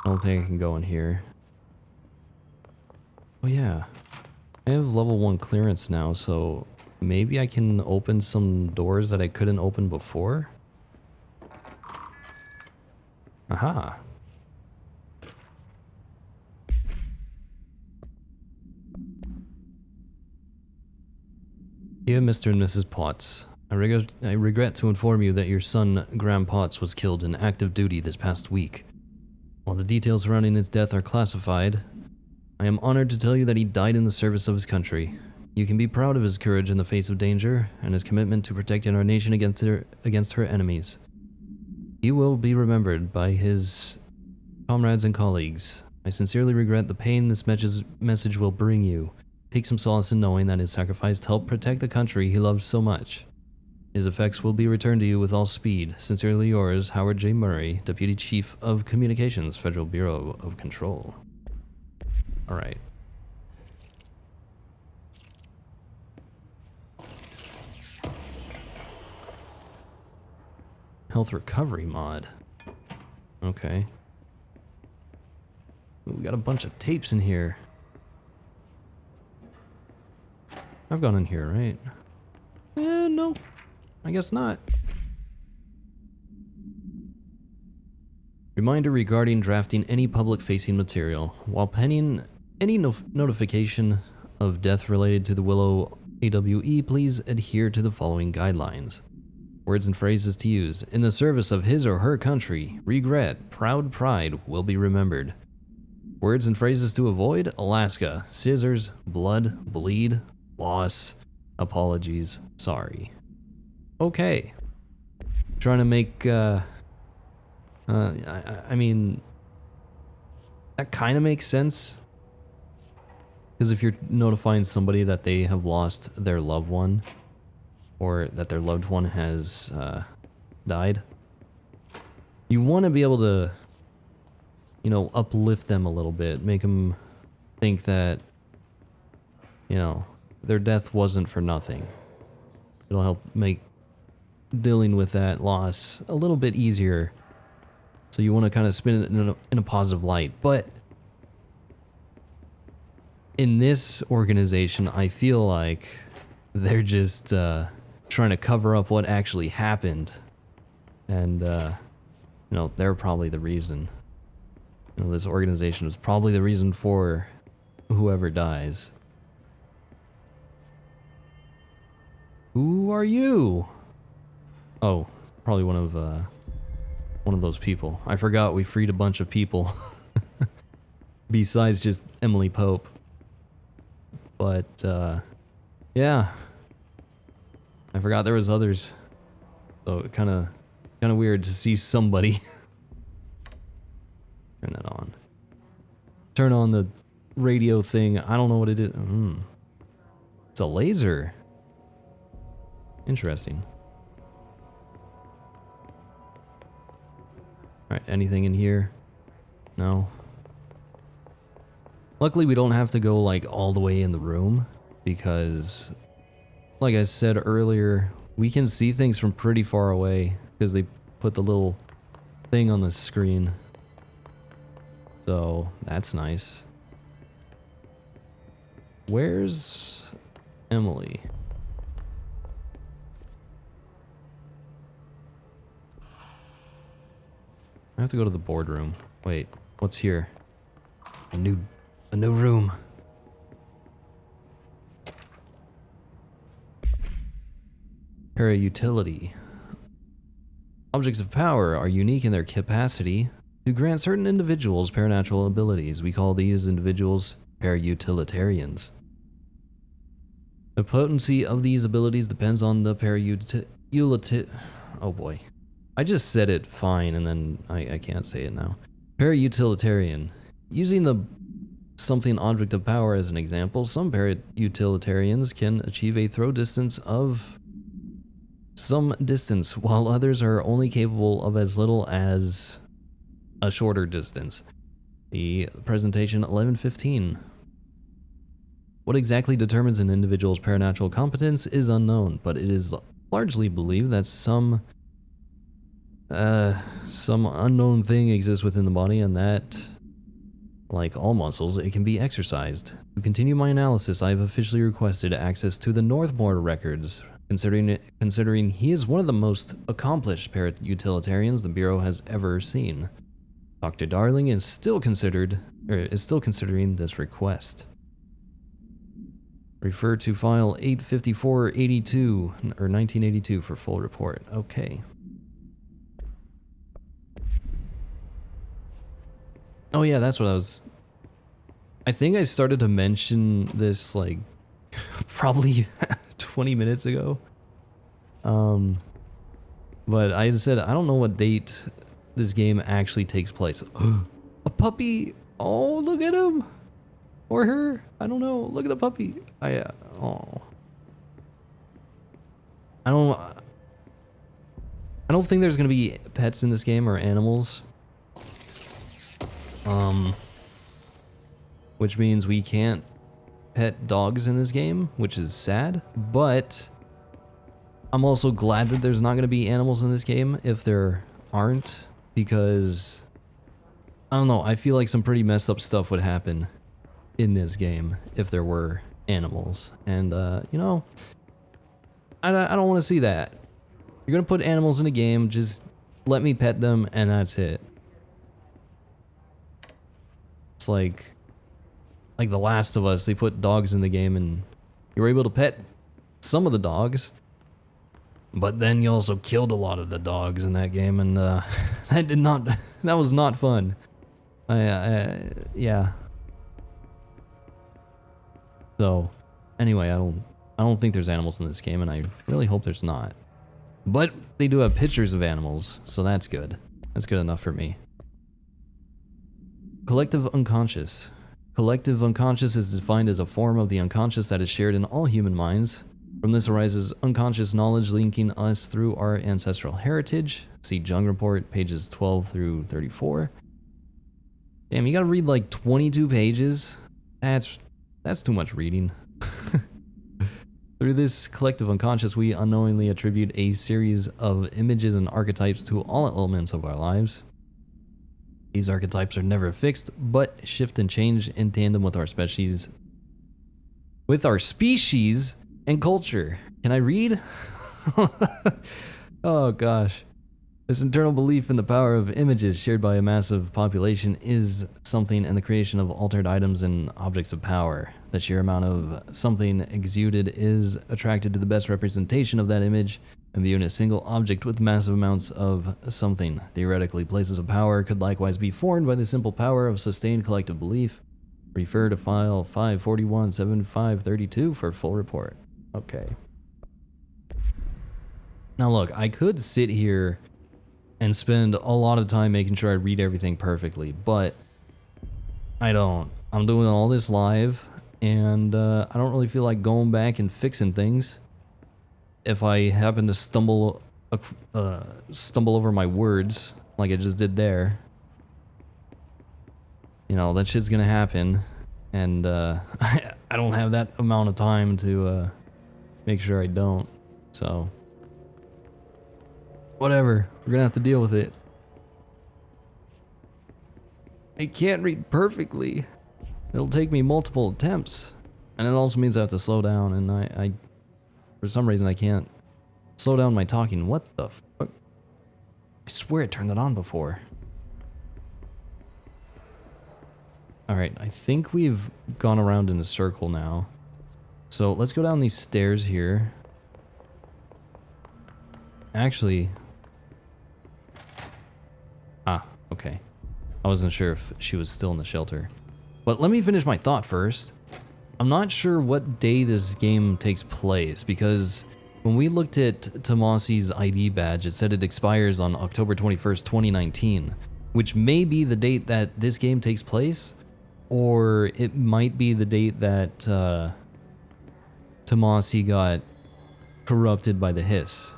I don't think I can go in here. Oh yeah. I have level 1 clearance now, so maybe I can open some doors that I couldn't open before? Aha. Dear Mr. and Mrs. Potts, I regret to inform you that your son, Graham Potts, was killed in active duty this past week. While the details surrounding his death are classified, I am honored to tell you that he died in the service of his country. You can be proud of his courage in the face of danger and his commitment to protecting our nation against her enemies. He will be remembered by his comrades and colleagues. I sincerely regret the pain this message will bring you. Take some solace in knowing that his sacrifice helped protect the country he loved so much. His effects will be returned to you with all speed. Sincerely yours, Howard J. Murray, Deputy Chief of Communications, Federal Bureau of Control. Alright. Health recovery mod. Okay. Ooh, we got a bunch of tapes in here. I've gone in here, right? No. I guess not. Reminder regarding drafting any public-facing material. While pending any notification of death related to the Willow AWE, please adhere to the following guidelines. Words and phrases to use. In the service of his or her country, regret, proud pride will be remembered. Words and phrases to avoid. Alaska, scissors, blood, bleed, loss, apologies, sorry. Okay. Trying to make, I mean, that kind of makes sense. Because if you're notifying somebody that they have lost their loved one, or that their loved one has died, you want to be able to, you know, uplift them a little bit, make them think that, you know, their death wasn't for nothing. It'll help make dealing with that loss a little bit easier. So you want to kind of spin it in a positive light. But in this organization, I feel like they're just trying to cover up what actually happened. And, you know, they're probably the reason. You know, this organization is probably the reason for whoever dies. Who are you? Oh, probably one of those people. I forgot we freed a bunch of people. Besides just Emily Pope. But, yeah. I forgot there was others. So kind of weird to see somebody. Turn that on. Turn on the radio thing. I don't know what it is. It's a laser. Interesting. Alright, anything in here? No. Luckily we don't have to go like all the way in the room, because like I said earlier, we can see things from pretty far away because they put the little thing on the screen. So that's nice. Where's Emily? I have to go to the boardroom. Wait, what's here? A new room. Para-utility. Objects of power are unique in their capacity to grant certain individuals paranatural abilities. We call these individuals para-utilitarians. The potency of these abilities depends on the oh boy. I just said it fine and then I can't say it now. Para-utilitarian. Using the something object of power as an example, some para-utilitarians can achieve a throw distance of some distance, while others are only capable of as little as a shorter distance. The presentation 1115. What exactly determines an individual's paranatural competence is unknown, but it is largely believed that some unknown thing exists within the body, and that Like all muscles, it can be exercised. To continue my analysis, I have officially requested access to the Northmore records, considering he is one of the most accomplished para-utilitarians the Bureau has ever seen. Dr. Darling is still considering this request. Refer to file 85482 or 1982 for full report. Okay. Oh yeah, that's what I think I started to mention this like probably 20 minutes ago. But I said I don't know what date this game actually takes place. A puppy. Oh, look at him. Or her. I don't know. Look at the puppy. Oh. I don't think there's going to be pets in this game or animals. Which means we can't pet dogs in this game, which is sad, but I'm also glad that there's not going to be animals in this game if there aren't, because I don't know, I feel like some pretty messed up stuff would happen in this game if there were animals, and you know, I don't want to see that. You're gonna put animals in a game, just let me pet them and that's it. It's like The Last of Us, they put dogs in the game and you were able to pet some of the dogs, but then you also killed a lot of the dogs in that game, and that was not fun. Yeah. So, anyway, I don't think there's animals in this game, and I really hope there's not. But they do have pictures of animals, so that's good. That's good enough for me. Collective unconscious. Collective unconscious is defined as a form of the unconscious that is shared in all human minds. From this arises unconscious knowledge linking us through our ancestral heritage. See Jung Report, pages 12 through 34. Damn, you gotta read like 22 pages? That's too much reading. Through this collective unconscious, we unknowingly attribute a series of images and archetypes to all elements of our lives. These archetypes are never fixed, but shift and change in tandem with our species. And culture. Can I read? Oh gosh. This internal belief in the power of images shared by a massive population is something in the creation of altered items and objects of power. The sheer amount of something exuded is attracted to the best representation of that image, and viewing a single object with massive amounts of something. Theoretically, places of power could likewise be formed by the simple power of sustained collective belief. Refer to file 541-7532 for full report. Okay. Now look, I could sit here and spend a lot of time making sure I read everything perfectly, but I don't. I'm doing all this live, and I don't really feel like going back and fixing things. If I happen to stumble over my words, like I just did there, you know, that shit's gonna happen, and I don't have that amount of time to make sure I don't, so whatever, we're gonna have to deal with it. I can't read perfectly. It'll take me multiple attempts, and it also means I have to slow down, and I for some reason I can't slow down my talking. What the fuck? I swear it turned it on before. Alright, I think we've gone around in a circle now. So let's go down these stairs here. Actually... Ah, okay. I wasn't sure if she was still in the shelter. But let me finish my thought first. I'm not sure what day this game takes place, because when we looked at Tomasi's ID badge, it said it expires on October 21st, 2019, which may be the date that this game takes place, or it might be the date that Tomasi got corrupted by the Hiss,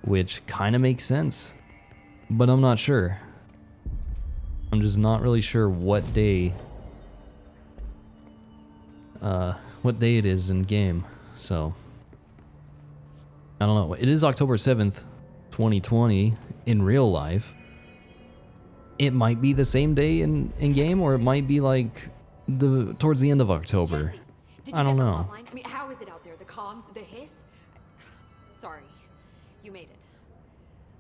which kind of makes sense, but I'm not sure. I'm just not really sure what day it is in game, so I don't know. It is October 7th, 2020 in real life. it might be the same day in game, or it might be like towards the end of October. Jesse, did I you don't get the know. hotline? I mean, how is it out there? The comms, the hiss? Sorry, you made it.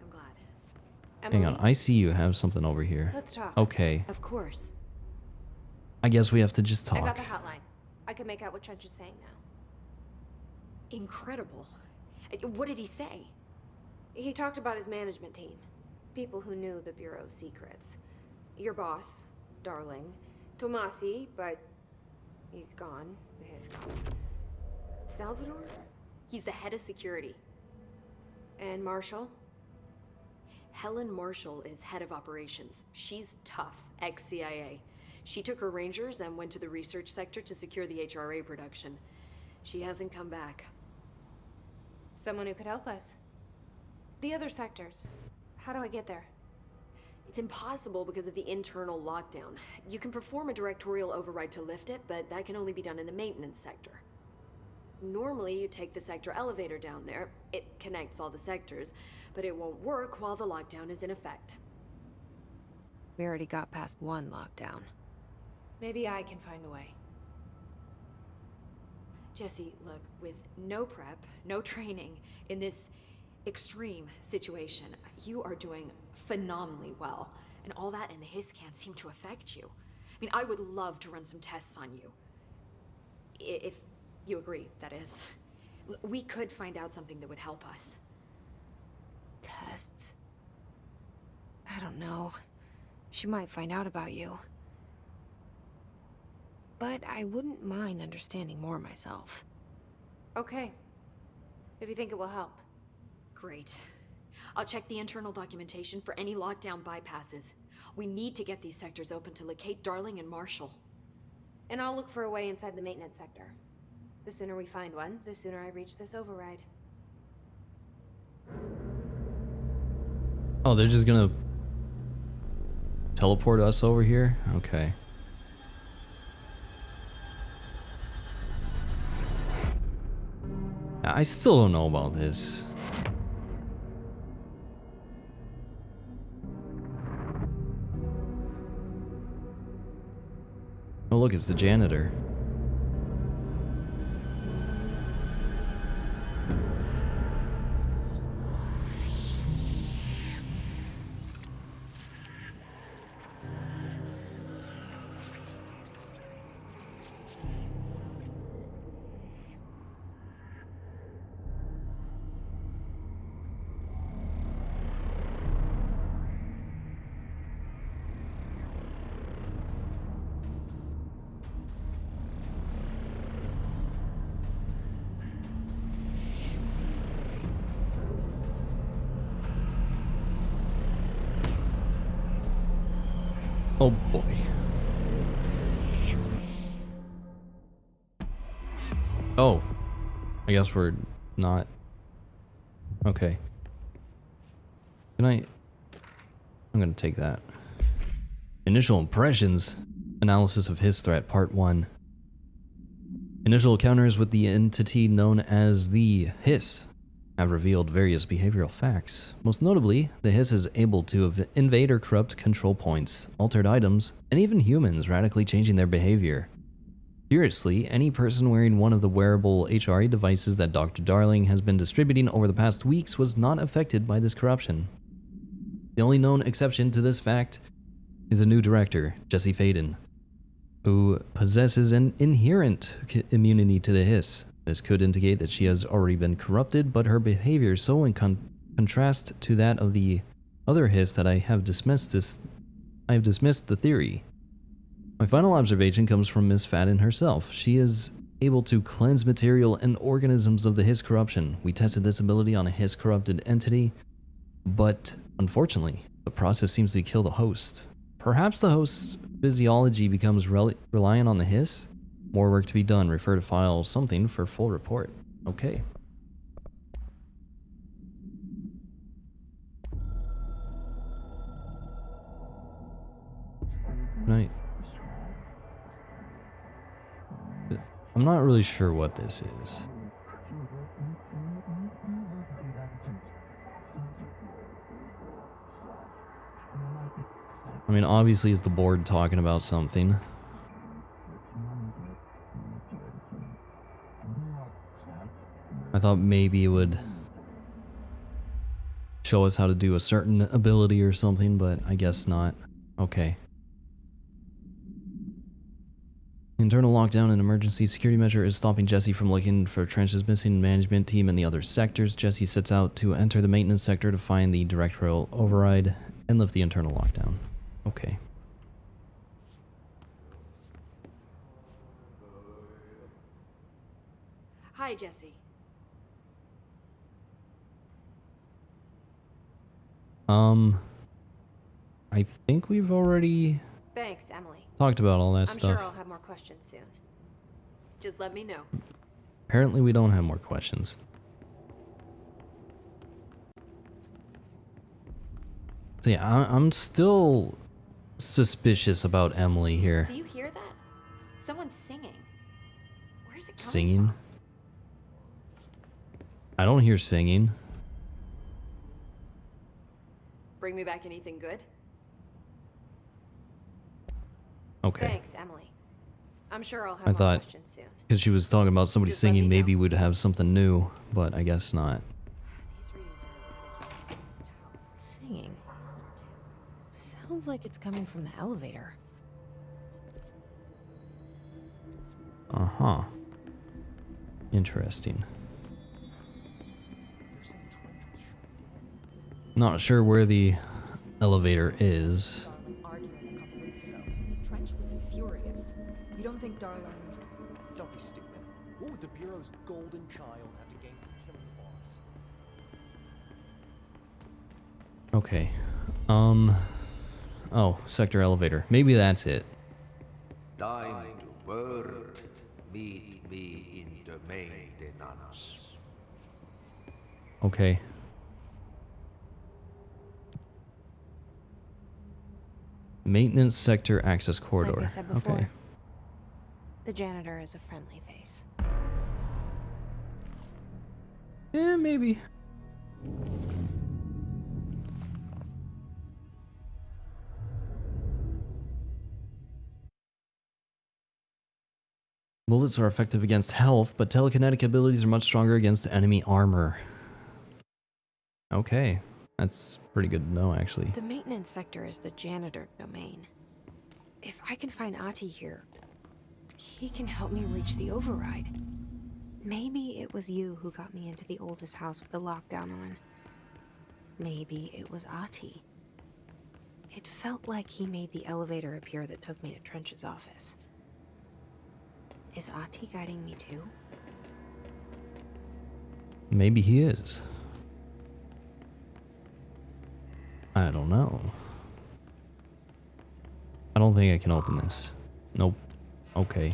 I'm glad. Hang on, I see you have something over here. Let's talk. Okay, Of course. I guess we have to just I got talk. the hotline. I can make out what Trench is saying now. Incredible. What did he say? He talked about his management team. People who knew the Bureau's secrets. Your boss, Darling. Tomasi, but he's gone. His gone. Salvador? He's the head of security. And Marshall? Helen Marshall is head of operations. She's tough, ex-CIA. She took her rangers and went to the research sector to secure the HRA production. She hasn't come back. Someone who could help us. The other sectors. How do I get there? It's impossible because of the internal lockdown. You can perform a directorial override to lift it, but that can only be done in the maintenance sector. Normally, you take the sector elevator down there. It connects all the sectors, but it won't work while the lockdown is in effect. We already got past one lockdown. Maybe I can find a way. Jesse, look, with no prep, no training, in this extreme situation, you are doing phenomenally well. And all that and the hiss can't seem to affect you. I mean, I would love to run some tests on you. If you agree, that is. We could find out something that would help us. Tests? I don't know. She might find out about you. But I wouldn't mind understanding more myself. Okay. If you think it will help. Great. I'll check the internal documentation for any lockdown bypasses. We need to get these sectors open to locate Darling and Marshall. And I'll look for a way inside the maintenance sector. The sooner we find one, the sooner I reach this override. Oh, they're just gonna teleport us over here? Okay. I still don't know about this. Oh, look, it's the janitor. Oh boy. Oh. I guess we're not. Okay. I'm gonna take that. Initial impressions. Analysis of his threat, part 1. Initial encounters with the entity known as the Hiss have revealed various behavioral facts. Most notably, the Hiss is able to invade or corrupt control points, altered items, and even humans, radically changing their behavior. Curiously, any person wearing one of the wearable HRA devices that Dr. Darling has been distributing over the past weeks was not affected by this corruption. The only known exception to this fact is a new director, Jesse Faden, who possesses an inherent immunity to the Hiss. This could indicate that she has already been corrupted, but her behavior is so in contrast to that of the other Hiss that I have dismissed the theory. My final observation comes from Miss Faden herself. She is able to cleanse material and organisms of the Hiss corruption. We tested this ability on a Hiss corrupted entity, but unfortunately, the process seems to kill the host. Perhaps the host's physiology becomes reliant on the Hiss? More work to be done. Refer to file something for full report. Okay. Right. I'm not really sure what this is. I mean, obviously it's the board talking about something. I thought maybe it would show us how to do a certain ability or something, but I guess not. Okay. Internal lockdown and emergency security measure is stopping Jesse from looking for Trench's missing management team in the other sectors. Jesse sets out to enter the maintenance sector to find the direct rail override and lift the internal lockdown. Okay. Hi, Jesse. I think we've already Thanks, Emily. talked about all that I'm stuff. sure I'll have more questions soon. Just let me know. Apparently we don't have more questions. So yeah, I'm still suspicious about Emily here. Do you hear that? Someone's singing. Where's it coming Singing? from? I don't hear singing. Bring me back anything good? Okay. Thanks, Emily. I'm sure I'll have I more thought- questions soon. Because she was talking about somebody Just let me singing, know. maybe we'd have something new, but I guess not. These readings are close to house. Singing. Sounds like it's coming from the elevator. Uh-huh. Interesting. Not sure where the elevator is. Darling arguing a couple weeks ago. Trench was furious. You don't think Darling... Don't be stupid. What would the Bureau's golden child have to gain from killing the boss? Okay. Oh, sector elevator. Maybe that's it. Time to work. Meet me in the maintenance. Okay. Maintenance sector access corridor. Like I said before, Okay. the janitor is a friendly face. Eh, maybe. Bullets are effective against health, but telekinetic abilities are much stronger against enemy armor. Okay. That's pretty good to know, actually. The maintenance sector is the janitor domain. If I can find Ahti here, he can help me reach the override. Maybe it was you who got me into the oldest house with the lockdown on. Maybe it was Ahti. It felt like he made the elevator appear that took me to Trench's office. Is Ahti guiding me too? Maybe he is. I don't know. I don't think I can open this. Nope. Okay.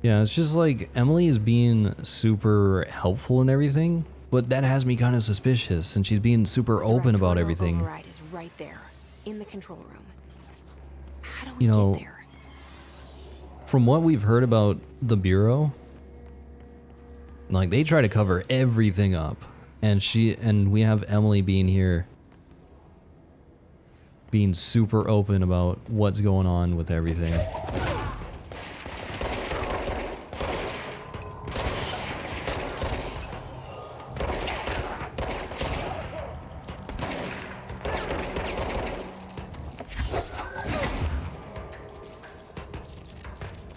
Yeah, it's just like Emily is being super helpful and everything, but that has me kind of suspicious, and she's being super open about Directorial everything. Override is right there, in the control room. How do we You know, get there? From what we've heard about the Bureau, like they try to cover everything up, and we have Emily being here, being super open about what's going on with everything.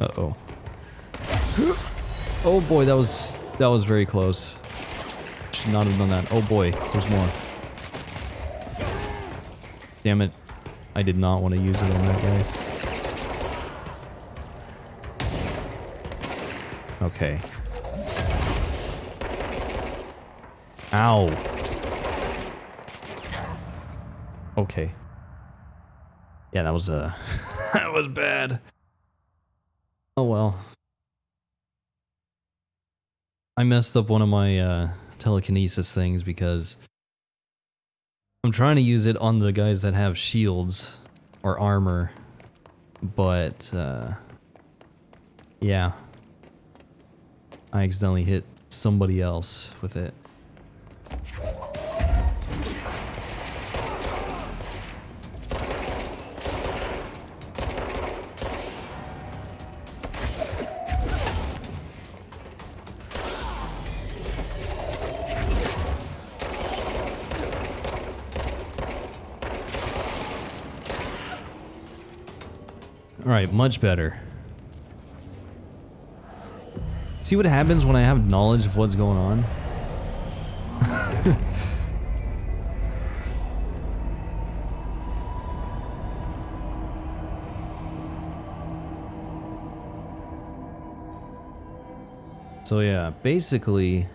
Uh-oh. Oh boy, that was very close. Should not have done that. Oh boy, there's more. Damn it. I did not want to use it on that guy. Okay. Ow. Okay. Yeah, that was that was bad. Oh well. I messed up one of my telekinesis things because I'm trying to use it on the guys that have shields or armor, but yeah, I accidentally hit somebody else with it. Alright, much better. See what happens when I have knowledge of what's going on? So yeah, basically,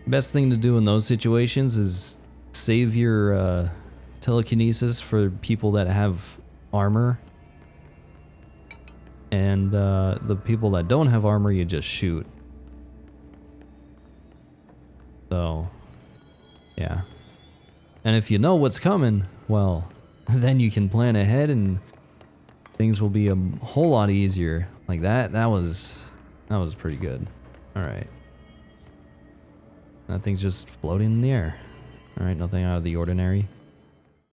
best thing to do in those situations is save your telekinesis for people that have armor. And the people that don't have armor, you just shoot. So, yeah. And if you know what's coming, well, then you can plan ahead and things will be a whole lot easier. Like that was pretty good. Alright. That thing's just floating in the air. Alright, nothing out of the ordinary.